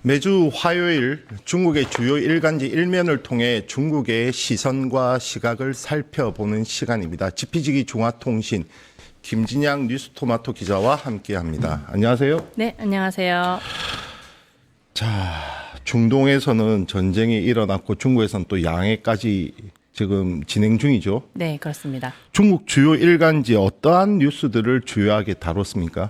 매주 화요일 중국의 주요 일간지 일면을 통해 중국의 시선과 시각을 살펴보는 시간입니다. 지피지기 중화통신 김진양 뉴스토마토 기자와 함께합니다. 안녕하세요. 네, 안녕하세요. 자, 중동에서는 전쟁이 일어났고 중국에서는 또 양해까지 지금 진행 중이죠. 네, 그렇습니다. 중국 주요 일간지 어떠한 뉴스들을 주요하게 다뤘습니까?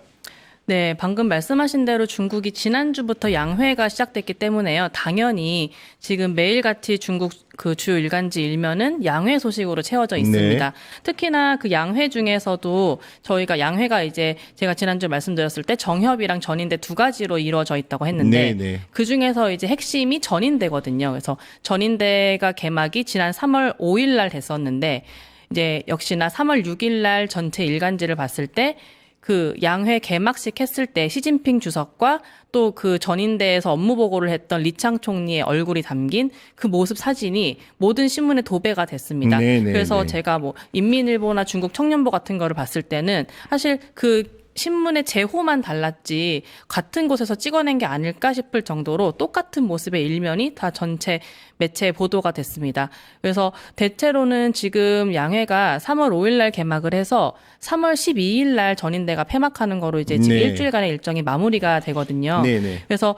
네, 방금 말씀하신 대로 중국이 지난주부터 양회가 시작됐기 때문에요. 당연히 지금 매일같이 중국 그 주요 일간지 일면은 양회 소식으로 채워져 있습니다. 네. 특히나 그 양회 중에서도 저희가 양회가 이제 제가 지난주에 말씀드렸을 때 정협이랑 전인대 두 가지로 이루어져 있다고 했는데 네. 그 중에서 이제 핵심이 전인대거든요. 그래서 전인대가 개막이 지난 3월 5일 날 됐었는데 이제 역시나 3월 6일 날 전체 일간지를 봤을 때 그 양회 개막식 했을 때 시진핑 주석과 또 그 전인대에서 업무 보고를 했던 리창 총리의 얼굴이 담긴 그 모습 사진이 모든 신문에 도배가 됐습니다. 그래서 제가 뭐 인민일보나 중국 청년보 같은 거를 봤을 때는 사실 그 신문의 제호만 달랐지 같은 곳에서 찍어낸 게 아닐까 싶을 정도로 똑같은 모습의 일면이 다 전체 매체에 보도가 됐습니다. 그래서 대체로는 지금 양회가 3월 5일 날 개막을 해서 3월 12일 날 전인대가 폐막하는 거로 이제 지금 일주일간의 일정이 마무리가 되거든요. 그래서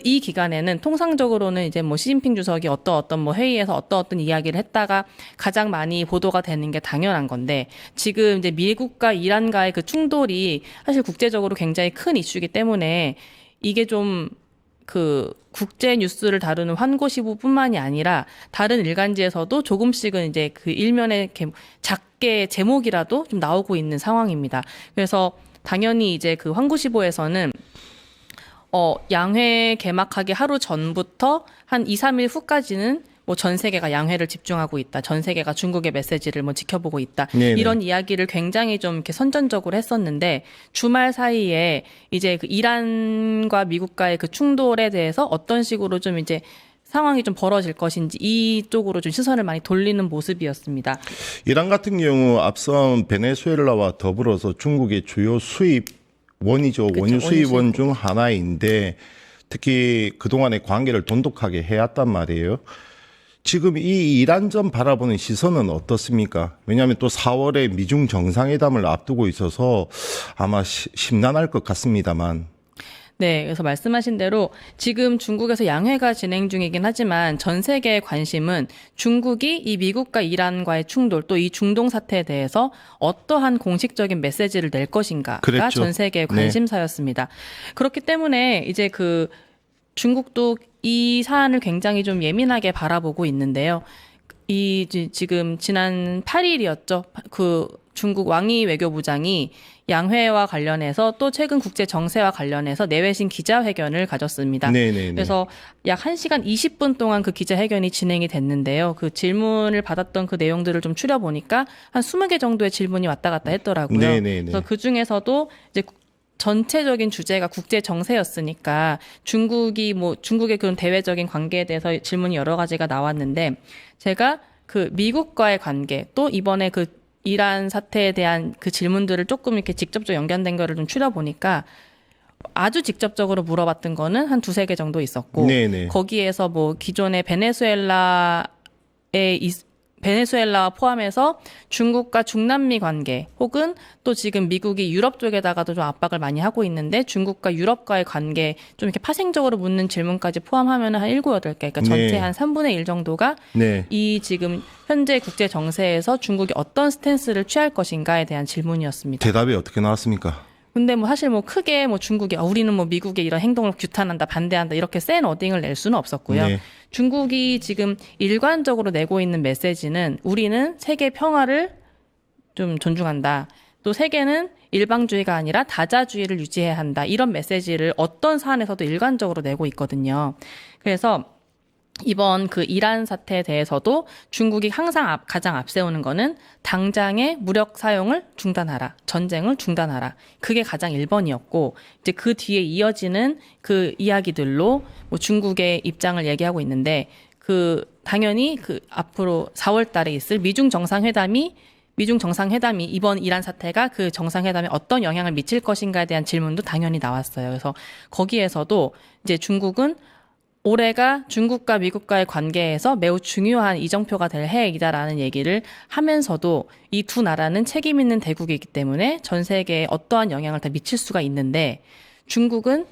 이 기간에는 통상적으로는 이제 뭐 시진핑 주석이 어떤 뭐 회의에서 어떤 이야기를 했다가 가장 많이 보도가 되는 게 당연한 건데 지금 이제 미국과 이란과의 그 충돌이 사실 국제적으로 굉장히 큰 이슈이기 때문에 이게 좀 그 국제 뉴스를 다루는 환고시부뿐만이 아니라 다른 일간지에서도 조금씩은 이제 그 일면에 작게 제목이라도 좀 나오고 있는 상황입니다. 그래서 당연히 이제 그 환고시보에서는 양회 개막하기 하루 전부터 한 2, 3일 후까지는 뭐 전 세계가 양회를 집중하고 있다. 전 세계가 중국의 메시지를 뭐 지켜보고 있다. 이런 이야기를 굉장히 좀 이렇게 선전적으로 했었는데 주말 사이에 이제 그 이란과 미국과의 그 충돌에 대해서 어떤 식으로 좀 이제 상황이 좀 벌어질 것인지 이쪽으로 좀 시선을 많이 돌리는 모습이었습니다. 이란 같은 경우 앞선 베네수엘라와 더불어서 중국의 주요 수입원이죠. 원유 수입원 중 하나인데 특히 그동안의 관계를 돈독하게 해왔단 말이에요. 지금 이 이란전 바라보는 시선은 어떻습니까? 왜냐하면 또 4월에 미중 정상회담을 앞두고 있어서 아마 심란할 것 같습니다만. 네, 그래서 말씀하신 대로 지금 중국에서 양회가 진행 중이긴 하지만 전 세계의 관심은 중국이 이 미국과 이란과의 충돌 또 이 중동 사태에 대해서 어떠한 공식적인 메시지를 낼 것인가가 전 세계의 관심사였습니다. 그렇기 때문에 이제 그 중국도 이 사안을 굉장히 좀 예민하게 바라보고 있는데요. 지금 지난 8일이었죠. 그 중국 왕이 외교부장이 양회와 관련해서 또 최근 국제 정세와 관련해서 내외신 기자회견을 가졌습니다. 그래서 약 1시간 20분 동안 그 기자회견이 진행이 됐는데요. 그 질문을 받았던 그 내용들을 좀 추려보니까 한 20개 정도의 질문이 왔다 갔다 했더라고요. 그래서 그 중에서도 이제 전체적인 주제가 국제 정세였으니까 중국의 그런 대외적인 관계에 대해서 질문이 여러 가지가 나왔는데 제가 그 미국과의 관계 또 이번에 그 이란 사태에 대한 그 질문들을 조금 이렇게 직접적 연관된 거를 좀 추려보니까 아주 직접적으로 물어봤던 거는 한 2-3개 정도 있었고 거기에서 뭐 기존의 베네수엘라 포함해서 중국과 중남미 관계 혹은 또 지금 미국이 유럽 쪽에다가도 좀 압박을 많이 하고 있는데 중국과 유럽과의 관계 좀 이렇게 파생적으로 묻는 질문까지 포함하면 한 7, 8개 그러니까 전체 한 3분의 1 정도가 이 지금 현재 국제 정세에서 중국이 어떤 스탠스를 취할 것인가에 대한 질문이었습니다. 대답이 어떻게 나왔습니까? 근데 뭐 사실 뭐 크게 뭐 중국이 우리는 뭐 미국의 이런 행동을 규탄한다, 반대한다 이렇게 센 어딩을 낼 수는 없었고요. 중국이 지금 일관적으로 내고 있는 메시지는 우리는 세계 평화를 좀 존중한다. 또 세계는 일방주의가 아니라 다자주의를 유지해야 한다. 이런 메시지를 어떤 사안에서도 일관적으로 내고 있거든요. 그래서 이번 그 이란 사태에 대해서도 중국이 항상 가장 앞세우는 거는 당장의 무력 사용을 중단하라. 전쟁을 중단하라. 그게 가장 1번이었고 이제 그 뒤에 이어지는 그 이야기들로 뭐 중국의 입장을 얘기하고 있는데 그 당연히 그 앞으로 4월 달에 있을 미중 정상회담이 미중 정상회담이 이번 이란 사태가 그 정상회담에 어떤 영향을 미칠 것인가에 대한 질문도 당연히 나왔어요. 그래서 거기에서도 이제 중국은 올해가 중국과 미국과의 관계에서 매우 중요한 이정표가 될 해이다라는 얘기를 하면서도 이 두 나라는 책임 있는 대국이기 때문에 전 세계에 어떠한 영향을 다 미칠 수가 있는데 중국은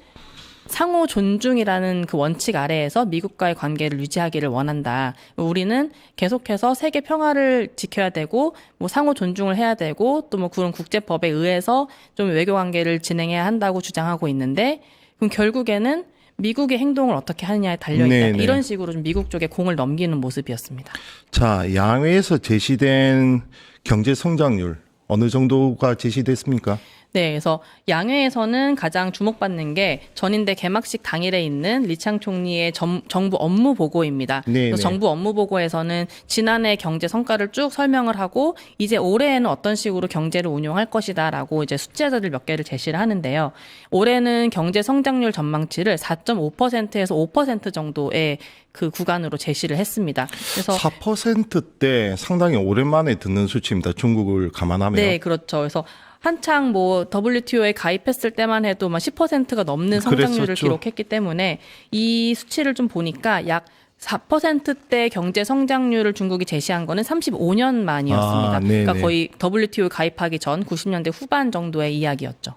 상호 존중이라는 그 원칙 아래에서 미국과의 관계를 유지하기를 원한다. 우리는 계속해서 세계 평화를 지켜야 되고, 뭐 상호 존중을 해야 되고, 또 뭐 그런 국제법에 의해서 좀 외교 관계를 진행해야 한다고 주장하고 있는데, 그럼 결국에는 미국의 행동을 어떻게 하느냐에 달려있다. 네네. 이런 식으로 좀 미국 쪽에 공을 넘기는 모습이었습니다. 자, 양회에서 제시된 경제 성장률 어느 정도가 제시됐습니까? 네, 그래서 양회에서는 가장 주목받는 게 전인대 개막식 당일에 있는 리창 총리의 정부 업무 보고입니다. 네네. 그래서 정부 업무 보고에서는 지난해 경제 성과를 쭉 설명을 하고 이제 올해에는 어떤 식으로 경제를 운용할 것이다라고 이제 숫자들 몇 개를 제시를 하는데요. 올해는 경제 성장률 전망치를 4.5%에서 5% 정도의 그 구간으로 제시를 했습니다. 그래서 4%대 상당히 오랜만에 듣는 수치입니다. 중국을 감안하면. 네, 그렇죠. 그래서 한창 뭐 WTO에 가입했을 때만 해도 막 10%가 넘는 성장률을 그랬었죠. 기록했기 때문에 이 수치를 좀 보니까 약 4%대 경제 성장률을 중국이 제시한 거는 35년 만이었습니다. 아, 네네. 그러니까 거의 WTO 가입하기 전 90년대 후반 정도의 이야기였죠.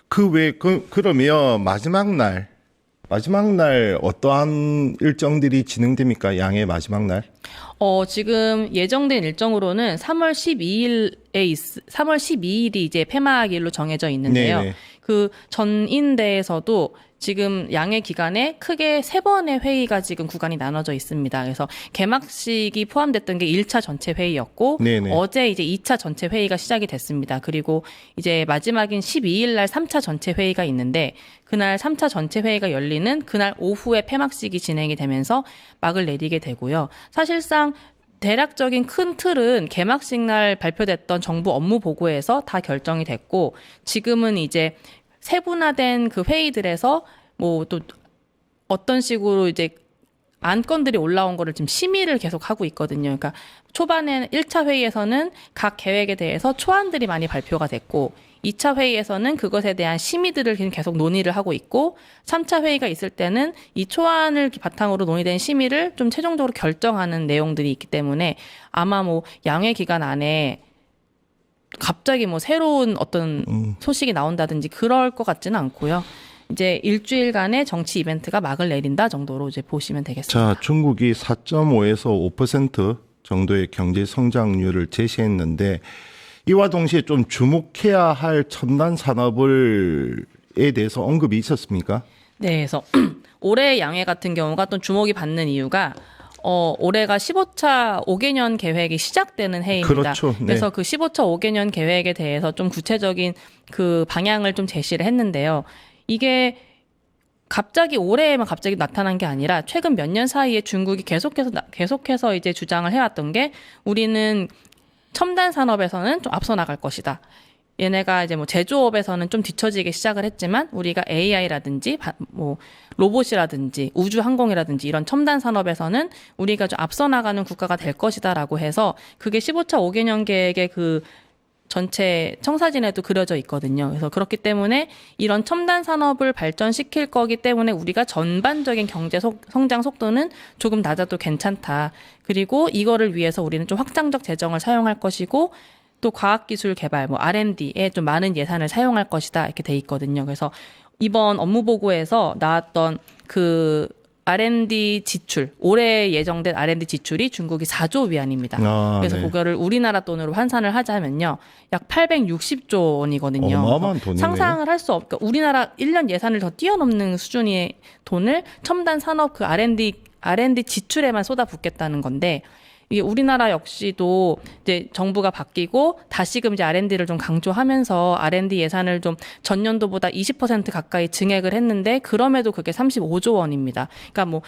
그러면 마지막 날 어떠한 일정들이 진행됩니까? 양의 마지막 날? 지금 예정된 일정으로는 3월 12일이 이제 폐막일로 정해져 있는데요. 네네. 그 전인대에서도 지금 양회 기간에 크게 3번의 회의가 지금 구간이 나눠져 있습니다. 그래서 개막식이 포함됐던 게 1차 전체 회의였고 네네. 어제 이제 2차 전체 회의가 시작이 됐습니다. 그리고 이제 마지막인 12일 날 3차 전체 회의가 있는데 그날 3차 전체 회의가 열리는 그날 오후에 폐막식이 진행이 되면서 막을 내리게 되고요. 사실상 대략적인 큰 틀은 개막식 날 발표됐던 정부 업무 보고에서 다 결정이 됐고 지금은 이제 세분화된 그 회의들에서 뭐 또 어떤 식으로 이제 안건들이 올라온 거를 지금 심의를 계속 하고 있거든요. 그러니까 초반에 1차 회의에서는 각 계획에 대해서 초안들이 많이 발표가 됐고 2차 회의에서는 그것에 대한 심의들을 계속 논의를 하고 있고 3차 회의가 있을 때는 이 초안을 바탕으로 논의된 심의를 좀 최종적으로 결정하는 내용들이 있기 때문에 아마 뭐 양회 기간 안에 갑자기 뭐 새로운 어떤 소식이 나온다든지 그럴 것 같지는 않고요. 이제 일주일간의 정치 이벤트가 막을 내린다 정도로 이제 보시면 되겠습니다. 자, 중국이 4.5에서 5% 정도의 경제 성장률을 제시했는데 이와 동시에 좀 주목해야 할 첨단 산업에 대해서 언급이 있었습니까? 네, 그래서 올해 양회 같은 경우가 또 주목이 받는 이유가 올해가 15차 5개년 계획이 시작되는 해입니다. 그렇죠. 네. 그래서 그 15차 5개년 계획에 대해서 좀 구체적인 그 방향을 좀 제시를 했는데요. 이게 갑자기 올해에만 갑자기 나타난 게 아니라 최근 몇 년 사이에 중국이 계속해서 이제 주장을 해왔던 게 우리는 첨단 산업에서는 좀 앞서 나갈 것이다. 얘네가 이제 뭐 제조업에서는 좀 뒤처지기 시작을 했지만 우리가 AI라든지 뭐 로봇이라든지 우주 항공이라든지 이런 첨단 산업에서는 우리가 좀 앞서 나가는 국가가 될 것이다라고 해서 그게 15차 5개년 계획의 그 전체 청사진에도 그려져 있거든요. 그래서 그렇기 때문에 이런 첨단 산업을 발전시킬 거기 때문에 우리가 전반적인 경제 성장 속도는 조금 낮아도 괜찮다. 그리고 이거를 위해서 우리는 좀 확장적 재정을 사용할 것이고 또 과학기술 개발, 뭐 R&D에 좀 많은 예산을 사용할 것이다 이렇게 돼 있거든요. 그래서 이번 업무 보고에서 나왔던 그 R&D 지출, 올해 예정된 R&D 지출이 중국이 4조 위안입니다. 그래서 네. 그거를 우리나라 돈으로 환산을 하자면요. 약 860조 원이거든요. 어마어마한 돈이네요. 상상을 할 수 그러니까 우리나라 1년 예산을 더 뛰어넘는 수준의 돈을 첨단 산업 그 R&D 지출에만 쏟아붓겠다는 건데 이게 우리나라 역시도 이제 정부가 바뀌고 다시금 이제 R&D를 좀 강조하면서 R&D 예산을 좀 전년도보다 20% 가까이 증액을 했는데 그럼에도 그게 35조 원입니다. 그러니까 뭐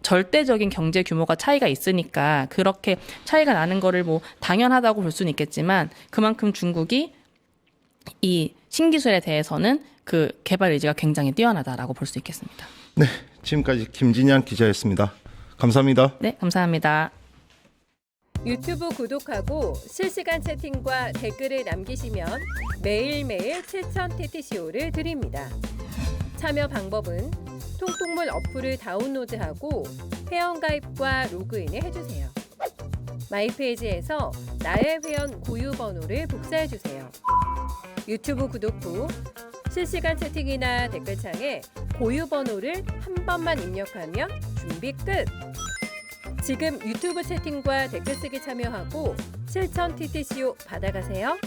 절대적인 경제 규모가 차이가 있으니까 그렇게 차이가 나는 거를 뭐 당연하다고 볼 수는 있겠지만 그만큼 중국이 이 신기술에 대해서는 그 개발 의지가 굉장히 뛰어나다라고 볼 수 있겠습니다. 네, 지금까지 김진양 기자였습니다. 감사합니다. 네, 감사합니다. 유튜브 구독하고 실시간 채팅과 댓글을 남기시면 매일매일 7,000TTCO를 드립니다. 참여 방법은 통통물 어플을 다운로드하고 회원가입과 로그인을 해주세요. 마이페이지에서 나의 회원 고유 번호를 복사해주세요. 유튜브 구독 후 실시간 채팅이나 댓글창에 고유 번호를 한 번만 입력하면 준비 끝! 지금 유튜브 채팅과 댓글 쓰기 참여하고 7,000TTCO 받아가세요.